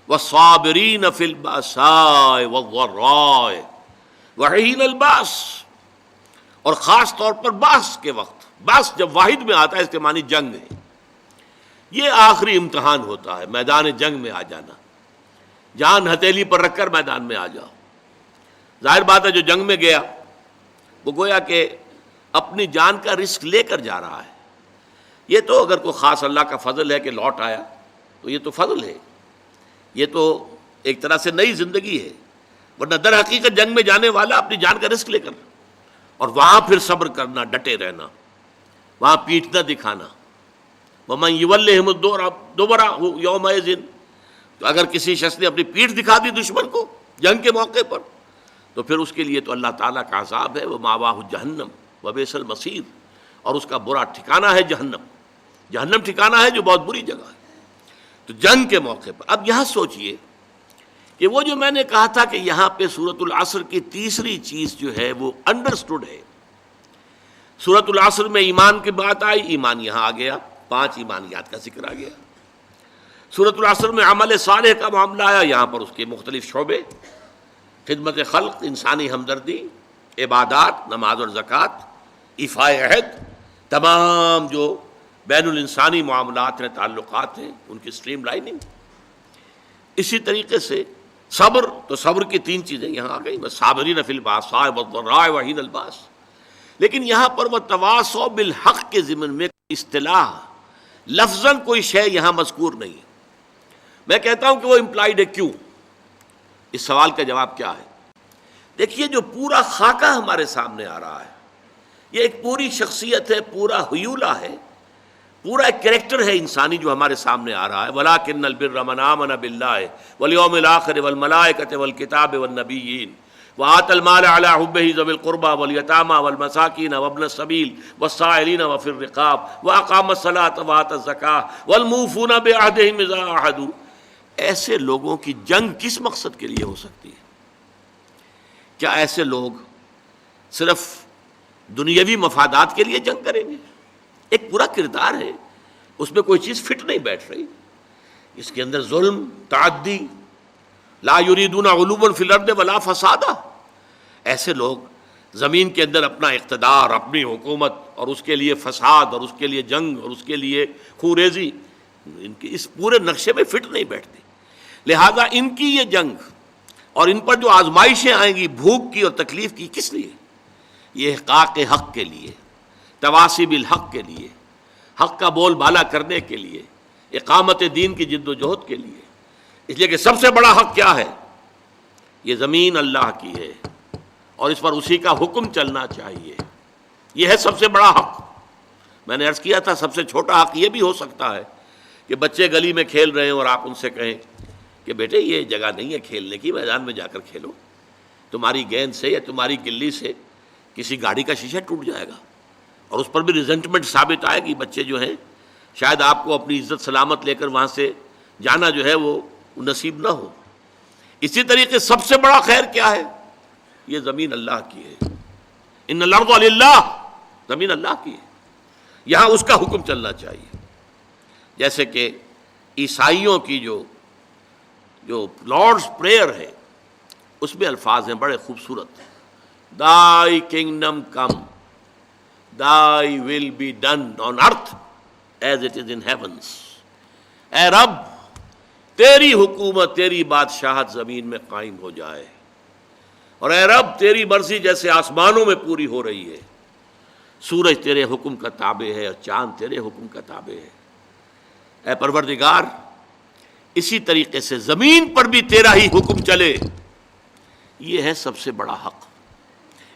والصابرین فی البأساء والضراء وحین الباس، اور خاص طور پر باس کے وقت، باس جب واحد میں آتا ہے اس کے معنی جنگ ہے، یہ آخری امتحان ہوتا ہے، میدان جنگ میں آ جانا، جان ہتھیلی پر رکھ کر میدان میں آ جاؤ۔ ظاہر بات ہے جو جنگ میں گیا وہ گویا کہ اپنی جان کا رسک لے کر جا رہا ہے، یہ تو اگر کوئی خاص اللہ کا فضل ہے کہ لوٹ آیا تو یہ تو فضل ہے، یہ تو ایک طرح سے نئی زندگی ہے، ورنہ در حقیقت جنگ میں جانے والا اپنی جان کا رسک لے کر، اور وہاں پھر صبر کرنا، ڈٹے رہنا، وہاں پیٹھ نہ دکھانا۔ وَمَن يُوَلِّهِمُ الدُّبُرَ يَوْمَئِذٍ، تو اگر کسی شخص نے اپنی پیٹھ دکھا دی دشمن کو جنگ کے موقع پر، تو پھر اس کے لیے تو اللہ تعالیٰ کا عذاب ہے، وَمَأْوَاهُ جَهَنَّمُ وَبِئْسَ الْمَصِيرُ، اور اس کا برا ٹھکانہ ہے جہنم، جہنم ٹھکانہ ہے جو بہت بری جگہ ہے۔ تو جنگ کے موقع پر اب یہاں سوچئے کہ وہ جو میں نے کہا تھا کہ یہاں پہ سورۃ العصر کی تیسری چیز جو ہے وہ انڈرسٹوڈ ہے. سورۃ العصر میں ایمان کی بات آئی، ایمان یہاں آ گیا، 5 ایمانیات کا ذکر آ گیا. سورۃ العصر میں عمل صالح کا معاملہ آیا، یہاں پر اس کے مختلف شعبے، خدمت خلق، انسانی ہمدردی، عبادات، نماز اور زکوٰۃ، ایفاء عہد، تمام جو بین الانسانی معاملات ہیں، تعلقات ہیں، ان کی سٹریم لائننگ. اسی طریقے سے صبر، تو صبر کی 3 چیزیں یہاں آ گئی، صابرین فی الباساء والضراء وحین الباس. لیکن یہاں پر وتواصوا بالحق کے ضمن میں اصطلاح لفظاً کوئی شے یہاں مذکور نہیں ہے. میں کہتا ہوں کہ وہ امپلائڈ ہے. کیوں؟ اس سوال کا جواب کیا ہے؟ دیکھیے، جو پورا خاکہ ہمارے سامنے آ رہا ہے، یہ ایک پوری شخصیت ہے، پورا حیولہ ہے، پورا ایک کریکٹر ہے انسانی جو ہمارے سامنے آ رہا ہے. وَلَٰكِنَّ الْبِرَّ مَنْ آمَنَ بِاللَّهِ وَالْيَوْمِ الْآخِرِ وَالْمَلَائِكَةِ وَالْكِتَابِ وَالنَّبِيِّينَ وَآتَى الْمَالَ عَلَىٰ حُبِّهِ ذَوِي الْقُرْبَىٰ وَالْيَتَامَىٰ وَالْمَسَاكِينَ وَابْنَ السَّبِيلِ وَالسَّائِلِينَ وَفِي الرِّقَابِ وَأَقَامَ الصَّلَاةَ وَآتَى الزَّكَاةَ وَالْمُوفُونَ بِعَهْدِهِمْ إِذَا عَاهَدُوا. ایسے لوگوں کی جنگ کس مقصد کے لیے ہو سکتی ہے؟ کیا ایسے لوگ صرف دنیاوی مفادات کے لیے جنگ کریں گے؟ ایک پورا کردار ہے، اس میں کوئی چیز فٹ نہیں بیٹھ رہی. اس کے اندر ظلم، تعدی، لا یریدون علوا فی الارض ولا فسادا. ایسے لوگ زمین کے اندر اپنا اقتدار، اپنی حکومت، اور اس کے لیے فساد، اور اس کے لیے جنگ، اور اس کے لیے خوریزی، ان کی اس پورے نقشے میں فٹ نہیں بیٹھتے. لہذا ان کی یہ جنگ اور ان پر جو آزمائشیں آئیں گی بھوک کی اور تکلیف کی، کس لیے؟ یہ احقاق حق کے لیے، تواصی بالحق کے لیے، حق کا بول بالا کرنے کے لیے، اقامت دین کی جد و جہد کے لیے. اس لیے کہ سب سے بڑا حق کیا ہے؟ یہ زمین اللہ کی ہے اور اس پر اسی کا حکم چلنا چاہیے. یہ ہے سب سے بڑا حق. میں نے عرض کیا تھا سب سے چھوٹا حق یہ بھی ہو سکتا ہے کہ بچے گلی میں کھیل رہے ہیں اور آپ ان سے کہیں کہ بیٹے یہ جگہ نہیں ہے کھیلنے کی، میدان میں جا کر کھیلو. تمہاری گیند سے یا تمہاری گلی سے کسی گاڑی کا شیشہ ٹوٹ جائے گا اور اس پر بھی ریزنٹمنٹ ثابت آئے گی. بچے جو ہیں شاید آپ کو اپنی عزت سلامت لے کر وہاں سے جانا جو ہے وہ نصیب نہ ہو. اسی طریقے سب سے بڑا خیر کیا ہے؟ یہ زمین اللہ کی ہے. ان الارض للہ، زمین اللہ کی ہے، یہاں اس کا حکم چلنا چاہیے. جیسے کہ عیسائیوں کی جو لارڈز پریئر ہے اس میں الفاظ ہیں بڑے خوبصورت. Thy kingdom come, thy will be done on earth as it is in heavens. اے رب تیری حکومت، تیری بادشاہت زمین میں قائم ہو جائے، اور اے رب تیری مرضی جیسے آسمانوں میں پوری ہو رہی ہے. سورج تیرے حکم کا تابع ہے اور چاند تیرے حکم کا تابع ہے. اے پروردگار اسی طریقے سے زمین پر بھی تیرا ہی حکم چلے. یہ ہے سب سے بڑا حق.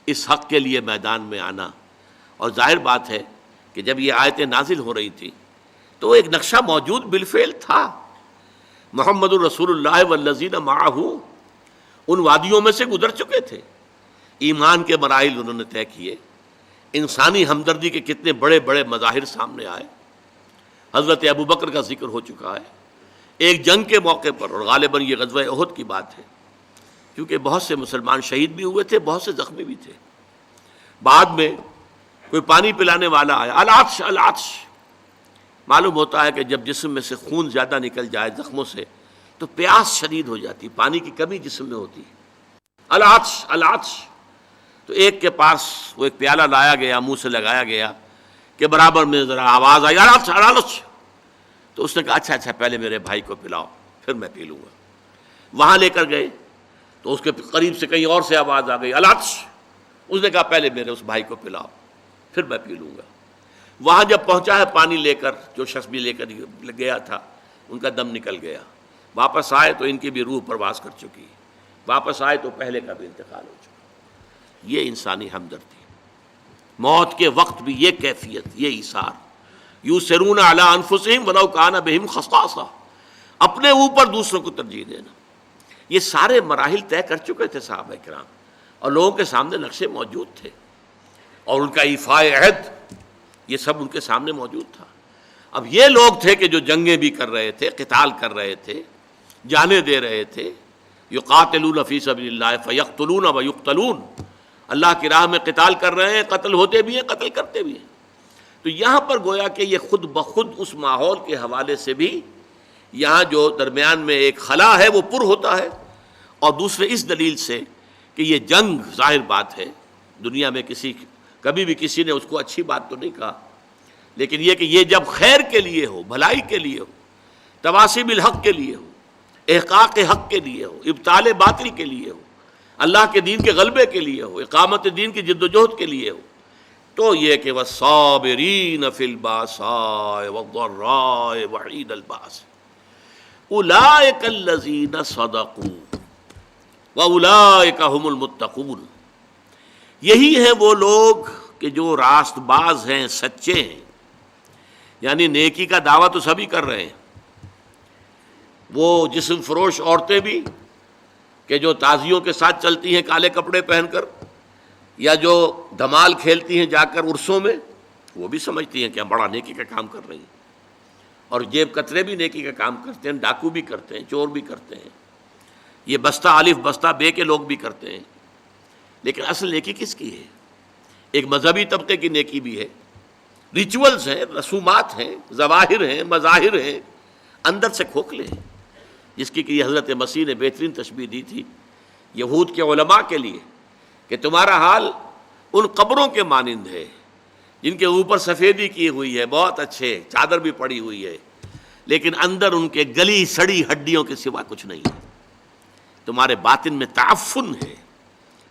اس حق کے لیے میدان میں آنا. اور ظاہر بات ہے کہ جب یہ آیتیں نازل ہو رہی تھی تو ایک نقشہ موجود بالفعل تھا. محمد الرسول اللہ والذین معہ ان وادیوں میں سے گزر چکے تھے. ایمان کے مراحل انہوں نے طے کیے. انسانی ہمدردی کے کتنے بڑے بڑے مظاہر سامنے آئے. حضرت ابوبکر کا ذکر ہو چکا ہے ایک جنگ کے موقع پر، اور غالباً یہ غزوہ احد کی بات ہے، کیونکہ بہت سے مسلمان شہید بھی ہوئے تھے، بہت سے زخمی بھی تھے. بعد میں کوئی پانی پلانے والا آیا، العطش العطش. معلوم ہوتا ہے کہ جب جسم میں سے خون زیادہ نکل جائے زخموں سے تو پیاس شدید ہو جاتی، پانی کی کمی جسم میں ہوتی ہے. العطش العطش. تو ایک کے پاس وہ ایک پیالہ لایا گیا، منہ سے لگایا گیا کہ برابر میں ذرا آواز آئی العطش العطش. تو اس نے کہا اچھا اچھا پہلے میرے بھائی کو پلاؤ پھر میں پی لوں گا. وہاں لے کر گئے تو اس کے قریب سے کہیں اور سے آواز آ گئی العطش. اس نے کہا پہلے میرے اس بھائی کو پلاؤ پھر میں پی لوں گا. وہاں جب پہنچا ہے پانی لے کر، جو شخص بھی لے کر گیا تھا ان کا دم نکل گیا. واپس آئے تو ان کی بھی روح پرواز کر چکی. واپس آئے تو پہلے کا بھی انتقال ہو چکا. یہ انسانی ہمدردی. موت کے وقت بھی یہ کیفیت، یہ ایثار. یؤثرون علی انفسہم ولو کان بہم خصاصہ. اپنے اوپر دوسروں کو ترجیح دینا. یہ سارے مراحل طے کر چکے تھے صحابہ کرام، اور لوگوں کے سامنے نقشے موجود تھے، اور ان کا ایفاء عہد یہ سب ان کے سامنے موجود تھا. اب یہ لوگ تھے کہ جو جنگیں بھی کر رہے تھے، قتال کر رہے تھے، جانیں دے رہے تھے، یقاتلون فی سبیل اللہ فیقتلون ویقتلون، اللہ کی راہ میں قتال کر رہے ہیں، قتل ہوتے بھی ہیں، قتل کرتے بھی ہیں۔ تو یہاں پر گویا کہ یہ خود بخود اس ماحول کے حوالے سے بھی یہاں جو درمیان میں ایک خلا ہے وہ پر ہوتا ہے، اور دوسرے اس دلیل سے کہ یہ جنگ ظاہر بات ہے، دنیا میں کبھی بھی کسی نے اس کو اچھی بات تو نہیں کہا، لیکن یہ کہ یہ جب خیر کے لیے ہو، بھلائی کے لیے ہو، تواصی بالحق کے لیے ہو، احقاق حق کے لیے ہو، ابطال باطل کے لیے ہو، اللہ کے دین کے غلبے کے لیے ہو، اقامت دین کی جد و جہد کے لیے ہو، تو یہ کہ والصابرین فی الباساء والضراء وحین الباس اولئک الذین صدقوا واولئک هم المتقون، یہی ہیں وہ لوگ کہ جو راست باز ہیں، سچے ہیں، یعنی نیکی کا دعویٰ تو سبھی کر رہے ہیں، وہ جسم فروش عورتیں بھی کہ جو تازیوں کے ساتھ چلتی ہیں کالے کپڑے پہن کر، یا جو دھمال کھیلتی ہیں جا کر عرسوں میں، وہ بھی سمجھتی ہیں کہ ہم بڑا نیکی کا کام کر رہی ہیں، اور جیب کترے بھی نیکی کا کام کرتے ہیں، ڈاکو بھی کرتے ہیں، چور بھی کرتے ہیں، یہ بستہ الف بستہ بے کے لوگ بھی کرتے ہیں، لیکن اصل نیکی کس کی ہے؟ ایک مذہبی طبقے کی نیکی بھی ہے، ریچولز ہیں، رسومات ہیں، ظواہر ہیں، مظاہر ہیں، اندر سے کھوکھلے ہیں، جس کی کہ حضرت مسیح نے بہترین تشبیہ دی تھی یہود کے علماء کے لیے کہ تمہارا حال ان قبروں کے مانند ہے جن کے اوپر سفیدی کی ہوئی ہے، بہت اچھے، چادر بھی پڑی ہوئی ہے، لیکن اندر ان کے گلی سڑی ہڈیوں کے سوا کچھ نہیں ہے۔ تمہارے باطن میں تعفن ہے،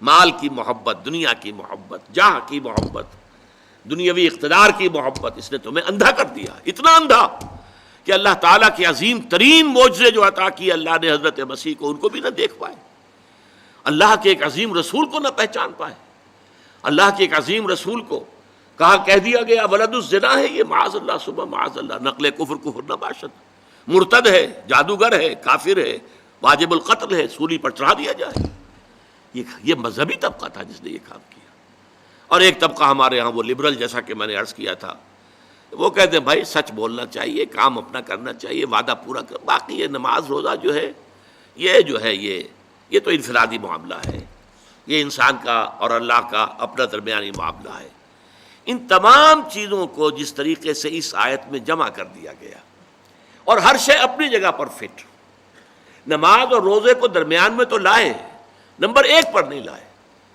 مال کی محبت، دنیا کی محبت، جاہ کی محبت، دنیاوی اقتدار کی محبت، اس نے تمہیں اندھا کر دیا، اتنا اندھا کہ اللہ تعالیٰ کے عظیم ترین معجزے جو عطا کیے اللہ نے حضرت مسیح کو، ان کو بھی نہ دیکھ پائے، اللہ کے ایک عظیم رسول کو نہ پہچان پائے، اللہ کے ایک عظیم رسول کو کہہ دیا گیا ولد الزنا ہے یہ، معاذ اللہ صبح معاذ اللہ، نقل کفر نہ باشد، مرتد ہے، جادوگر ہے، کافر ہے، واجب القتل ہے، سولی پر چڑھا دیا جائے۔ یہ مذہبی طبقہ تھا جس نے یہ کام کیا، اور ایک طبقہ ہمارے ہاں وہ لبرل، جیسا کہ میں نے عرض کیا تھا، وہ کہتے ہیں بھائی سچ بولنا چاہیے، کام اپنا کرنا چاہیے، وعدہ پورا کر، باقی یہ نماز روزہ جو ہے یہ تو انفرادی معاملہ ہے، یہ انسان کا اور اللہ کا اپنا درمیانی معاملہ ہے۔ ان تمام چیزوں کو جس طریقے سے اس آیت میں جمع کر دیا گیا، اور ہر شے اپنی جگہ پر فٹ، نماز اور روزے کو درمیان میں تو لائے، نمبر ایک پر نہیں لائے،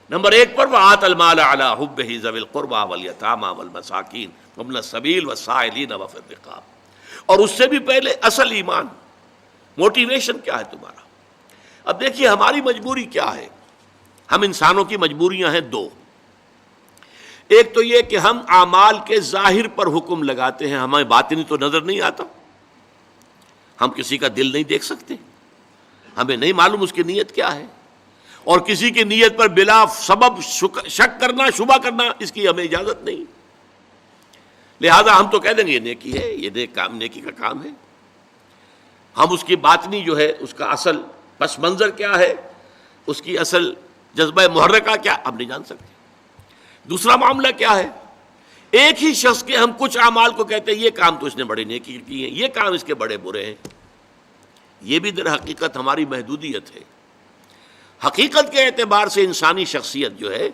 نمبر ایک پر وَآتَ الْمَالَ عَلَىٰ حُبِّهِ ذَوِي الْقُرْبَىٰ وَالْيَتَامَىٰ وَالْمَسَاكِينِ وَابْنَ السَّبِيلِ وَالسَّائِلِينَ وَفِي الرِّقَابِ، اور اس سے بھی پہلے اصل ایمان، موٹیویشن کیا ہے تمہارا؟ اب دیکھیے ہماری مجبوری کیا ہے، ہم انسانوں کی مجبوریاں ہیں دو، ایک تو یہ کہ ہم اعمال کے ظاہر پر حکم لگاتے ہیں، ہمیں باطنی تو نظر نہیں آتا، ہم کسی کا دل نہیں دیکھ سکتے، ہمیں نہیں معلوم اس کی نیت کیا ہے، اور کسی کی نیت پر بلا سبب شک کرنا، شبہ کرنا، اس کی ہمیں اجازت نہیں، لہذا ہم تو کہہ دیں گے یہ نیکی ہے، یہ نیکی کا کام ہے، ہم اس کی باطنی جو ہے، اس کا اصل پس منظر کیا ہے، اس کی اصل جذبہ محرکہ کیا، ہم نہیں جان سکتے۔ دوسرا معاملہ کیا ہے، ایک ہی شخص کے ہم کچھ اعمال کو کہتے ہیں یہ کام تو اس نے بڑے نیکی کی ہے، یہ کام اس کے بڑے برے ہیں، یہ بھی در حقیقت ہماری محدودیت ہے۔ حقیقت کے اعتبار سے انسانی شخصیت جو ہے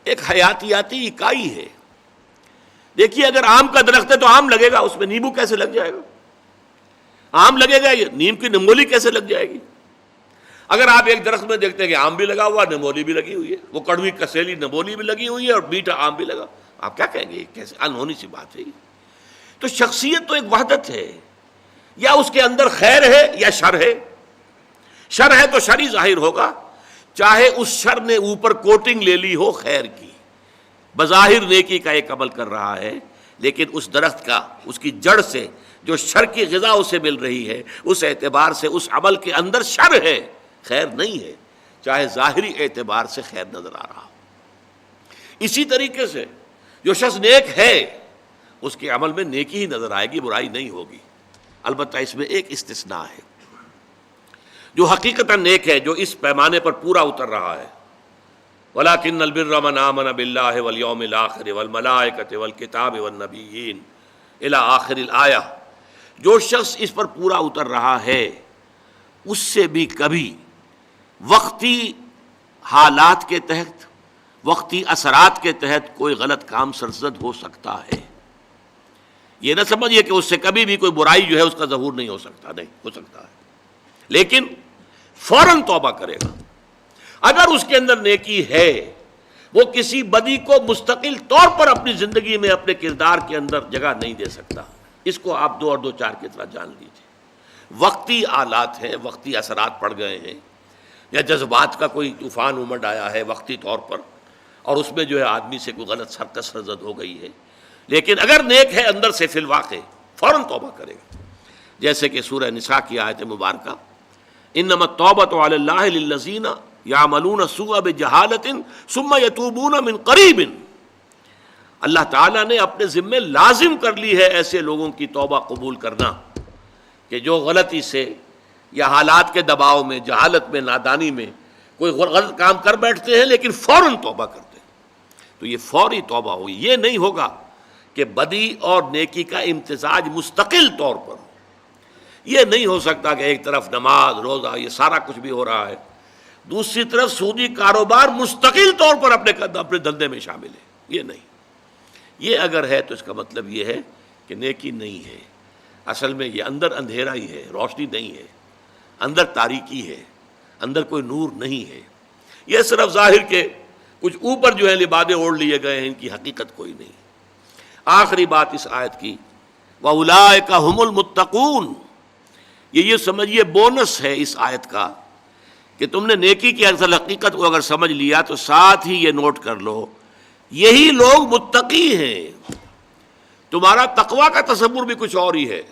ایک حیاتیاتی اکائی ہے۔ دیکھیے اگر آم کا درخت ہے تو آم لگے گا، اس میں نیمبو کیسے لگ جائے گا؟ آم لگے گا، نیم کی نمولی کیسے لگ جائے گی؟ اگر آپ ایک درخت میں دیکھتے ہیں کہ آم بھی لگا ہوا، نمولی بھی لگی ہوئی ہے، وہ کڑوی کسیلی نمولی بھی لگی ہوئی ہے اور میٹھا آم بھی لگا، آپ کیا کہیں گے؟ کیسے انہونی سی بات ہے۔ تو شخصیت تو ایک وحدت ہے، یا اس کے اندر خیر ہے یا شر ہے، شر ہے تو شر ہی ظاہر ہوگا، چاہے اس شر نے اوپر کوٹنگ لے لی ہو خیر کی، بظاہر نیکی کا ایک عمل کر رہا ہے، لیکن اس درخت کا، اس کی جڑ سے جو شر کی غذا اسے مل رہی ہے، اس اعتبار سے اس عمل کے اندر شر ہے، خیر نہیں ہے، چاہے ظاہری اعتبار سے خیر نظر آ رہا ہو۔ اسی طریقے سے جو شخص نیک ہے، اس کے عمل میں نیکی ہی نظر آئے گی، برائی نہیں ہوگی، البتہ اس میں ایک استثناء ہے، جو حقیقتاً نیک ہے، جو اس پیمانے پر پورا اتر رہا ہے، وَلَٰكِنَّ الْبِرَّ مَنْ آمَنَ بِاللَّهِ وَالْيَوْمِ الْآخِرِ وَالْمَلَائِكَةِ وَالْكِتَابِ وَالنَّبِيِّينَ إِلَىٰ آخِرِ الْآيَةِ۔ جو شخص اس پر پورا اتر رہا ہے اس سے بھی کبھی وقتی حالات کے تحت، وقتی اثرات کے تحت کوئی غلط کام سرزد ہو سکتا ہے۔ یہ نہ سمجھیے کہ اس سے کبھی بھی کوئی برائی جو ہے اس کا ظہور نہیں ہو سکتا، نہیں ہو سکتا ہے، لیکن فوراً توبہ کرے گا۔ اگر اس کے اندر نیکی ہے، وہ کسی بدی کو مستقل طور پر اپنی زندگی میں اپنے کردار کے اندر جگہ نہیں دے سکتا۔ اس کو آپ 2 اور 2 4 کی طرح جان لیجیے۔ وقتی آلات ہیں، وقتی اثرات پڑ گئے ہیں، یا جذبات کا کوئی طوفان امڈ آیا ہے وقتی طور پر، اور اس میں جو ہے آدمی سے کوئی غلط حرکت سرزد ہو گئی ہے، لیکن اگر نیک ہے اندر سے فی الواقع فوراً توبہ کرے گا۔ جیسے کہ سورہ نساء کی آیت مبارکہ، انما التوبۃ علی اللہ للذین یعملون السوء بجہالۃ ثم یتوبون من قریب، اللہ تعالیٰ نے اپنے ذمے لازم کر لی ہے ایسے لوگوں کی توبہ قبول کرنا کہ جو غلطی سے یا حالات کے دباؤ میں، جہالت میں، نادانی میں کوئی غلط کام کر بیٹھتے ہیں لیکن فوراً توبہ کرتے ہیں۔ تو یہ فوری توبہ ہوئی، یہ نہیں ہوگا کہ بدی اور نیکی کا امتزاج مستقل طور پر ہو۔ یہ نہیں ہو سکتا کہ ایک طرف نماز، روزہ، یہ سارا کچھ بھی ہو رہا ہے، دوسری طرف سودی کاروبار مستقل طور پر اپنے دھندے میں شامل ہے، یہ نہیں۔ یہ اگر ہے تو اس کا مطلب یہ ہے کہ نیکی نہیں ہے۔ اصل میں یہ اندر اندھیرا ہی ہے، روشنی نہیں ہے، اندر تاریکی ہے، اندر کوئی نور نہیں ہے۔ یہ صرف ظاہر کے کچھ اوپر جو ہے لبادے اوڑھ لیے گئے ہیں، ان کی حقیقت کوئی نہیں۔ آخری بات اس آیت کی، وَأُولَٰئِكَ هُمُ الْمُتَّقُونَ، یہ سمجھیے بونس ہے اس آیت کا کہ تم نے نیکی کی اصل حقیقت کو اگر سمجھ لیا تو ساتھ ہی یہ نوٹ کر لو، یہی لوگ متقی ہیں۔ تمہارا تقویٰ کا تصور بھی کچھ اور ہی ہے۔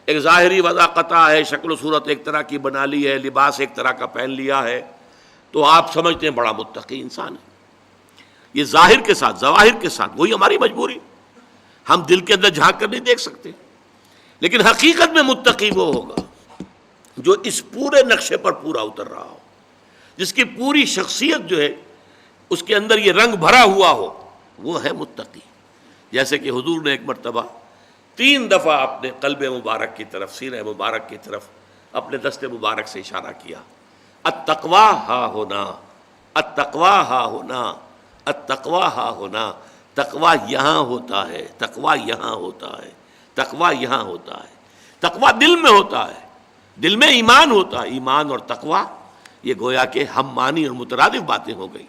ایک ظاہری وضع قطع ہے، شکل و صورت ایک طرح کی بنا لی ہے، لباس ایک طرح کا پہن لیا ہے، تو آپ سمجھتے ہیں بڑا متقی انسان ہے۔ یہ ظاہر کے ساتھ، ظواہر کے ساتھ، وہی ہماری مجبوری، ہم دل کے اندر جھانک کر نہیں دیکھ سکتے۔ لیکن حقیقت میں متقی وہ ہوگا جو اس پورے نقشے پر پورا اتر رہا ہو، جس کی پوری شخصیت جو ہے اس کے اندر یہ رنگ بھرا ہوا ہو، وہ ہے متقی۔ جیسے کہ حضور نے ایک مرتبہ 3 دفعہ اپنے قلب مبارک کی طرف، سینہ مبارک کی طرف اپنے دست مبارک سے اشارہ کیا، التقویٰ ہا ہونا، التقویٰ ہا ہونا، التقویٰ ہا ہونا۔ تقویٰ یہاں ہوتا ہے، تقویٰ یہاں ہوتا ہے، تقویٰ یہاں ہوتا ہے۔ تقویٰ دل میں ہوتا ہے، دل میں ایمان ہوتا ہے۔ ایمان اور تقویٰ یہ گویا کہ ہم معنی اور مترادف باتیں ہو گئی۔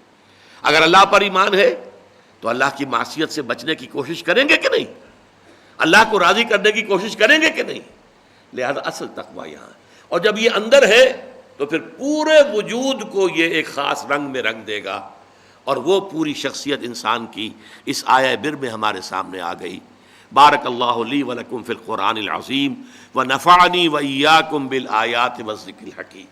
اگر اللہ پر ایمان ہے تو اللہ کی معصیت سے بچنے کی کوشش کریں گے کہ نہیں؟ اللہ کو راضی کرنے کی کوشش کریں گے کہ نہیں؟ لہذا اصل تقویٰ یہاں ہے، اور جب یہ اندر ہے تو پھر پورے وجود کو یہ ایک خاص رنگ میں رنگ دے گا، اور وہ پوری شخصیت انسان کی اس آیہ بر میں ہمارے سامنے آ گئی۔ بارک اللہ لی ولکم فی القرآن العظیم ونفعنی وإیاکم بالآیات والذکر الحکیم۔